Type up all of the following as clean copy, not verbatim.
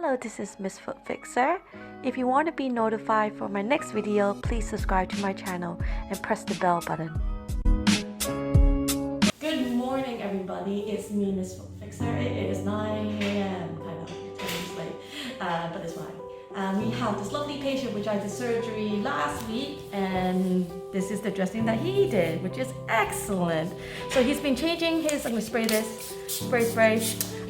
Hello, this is Miss Foot Fixer. If you want to be notified for my next video, please subscribe to my channel and press the bell button. Good morning, everybody. It's me, Miss Foot Fixer. It is 9 a.m. I know, 10 minutes late, but it's fine. We have this lovely patient which I did surgery last week, and this is the dressing that he did, which is excellent. So he's been changing his, I'm going to spray this,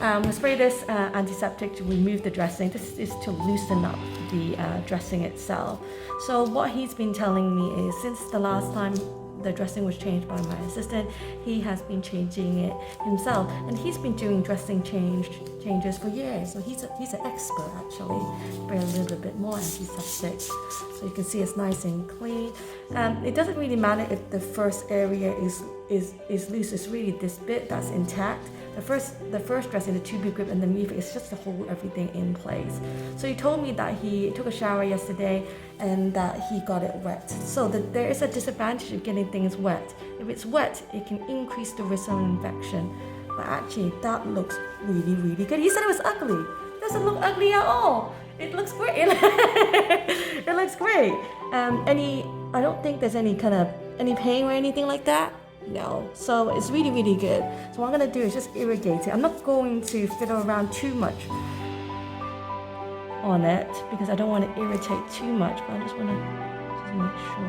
I'm going to spray this antiseptic to remove the dressing. This is to loosen up the dressing itself. So what he's been telling me is since the last time the dressing was changed by my assistant, he has been changing it himself, and he's been doing dressing changes for years. So he's an expert actually. Spray a little bit more antiseptic, so you can see it's nice and clean. It doesn't really matter if the first area is loose. It's really this bit that's intact. The first dressing, the 2B grip and the meat, it's just to hold everything in place. So he told me that he took a shower yesterday and that he got it wet. So there is a disadvantage of getting things wet. If it's wet, it can increase the risk of infection. But actually, that looks really, really good. He said it was ugly. It doesn't look ugly at all. It looks great. It looks great. I don't think there's any pain or anything like that. No, so it's really, really good. So what I'm going to do is just irrigate it. I'm not going to fiddle around too much on it because I don't want to irritate too much, but I just want to make sure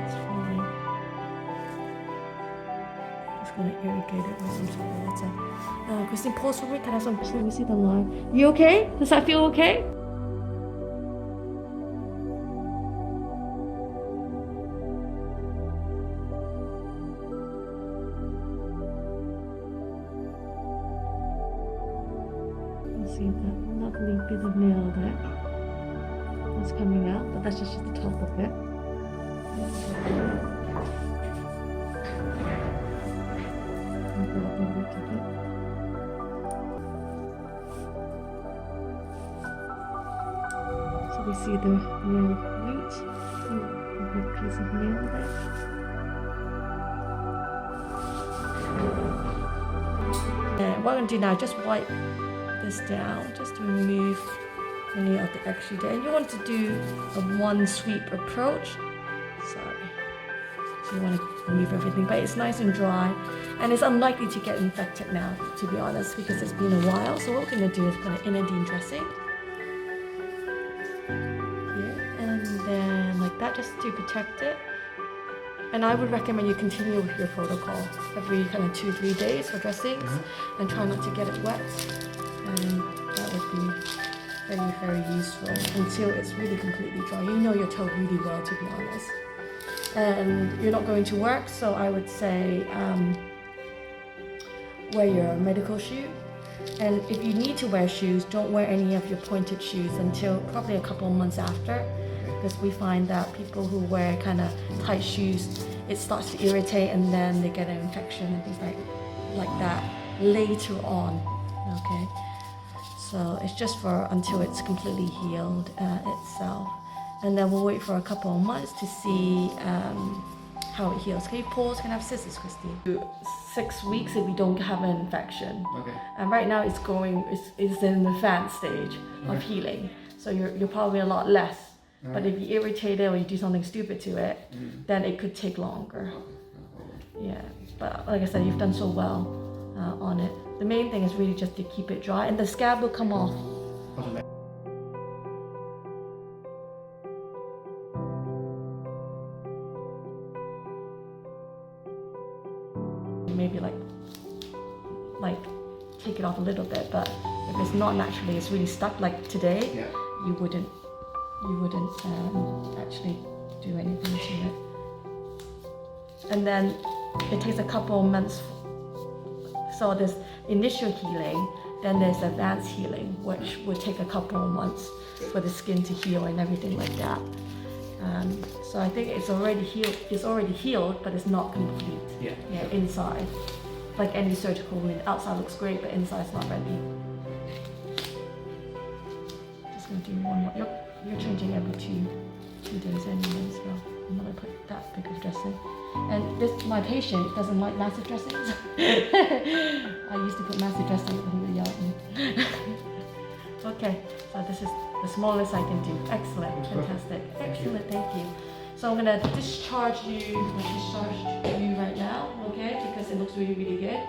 it's fine. Just going to irrigate it with some sort of water. Christine, pause for it. Can I have some? Let me see the line. You okay? Does that feel okay? See that lovely bit of nail there that's coming out, but that's just the top of it. So we see the nail root, a big piece of nail there. And what I'm going to do now, just wipe this down just to remove any of the extra there. And you want to do a one sweep approach. Sorry. So you want to remove everything, but it's nice and dry, and it's unlikely to get infected now, to be honest, because it's been a while. So what we're going to do is put an inadine dressing here, and then like that, just to protect it. And I would recommend you continue with your protocol every kind of 2-3 days for dressings, and try not to get it wet. And that would be very, very useful until it's really completely dry. You know your toe really well, to be honest. And you're not going to work, so I would say wear your medical shoe. And if you need to wear shoes, don't wear any of your pointed shoes until probably a couple of months after, because we find that people who wear kind of tight shoes, it starts to irritate, and then they get an infection and things like that later on. Okay. So it's just for until it's completely healed itself. And then we'll wait for a couple of months to see how it heals. Can you pause? Can I have scissors, Christine? 6 weeks if we don't have an infection. Okay. And right now it's in the advanced stage of healing. So you're probably a lot less. But if you irritate it or you do something stupid to it, then it could take longer. Yeah. But like I said, you've done so well on it. The main thing is really just to keep it dry, and the scab will come off. Maybe like take it off a little bit, but if it's not naturally, it's really stuck like today, you wouldn't actually do anything to it. And then it takes a couple of months. So there's initial healing, then there's advanced healing, which would take a couple of months for the skin to heal and everything like that. So I think it's already healed. It's already healed, but it's not complete. Yeah, inside. Like any surgical wound, outside looks great, but inside's not ready. Just gonna do one more. You're changing every two days anyway, so I'm not going to put that big of dressing. And this, my patient doesn't like massive dressings. I used to put massive dressing in the yard. Okay, so this is the smallest I can do. Excellent, fantastic, excellent, thank you. So I'm gonna discharge you right now, okay? Because it looks really, really good.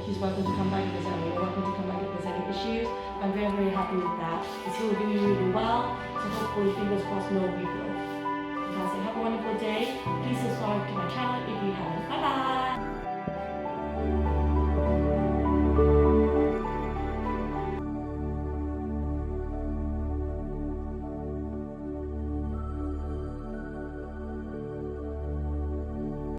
He's welcome to come back if you're welcome to come back if there's any issues. I'm very, very happy with that. It's healed really, really well. So hopefully, fingers crossed, no regrowth. That's it. Have a wonderful day. Please subscribe to my channel if you haven't. Bye bye.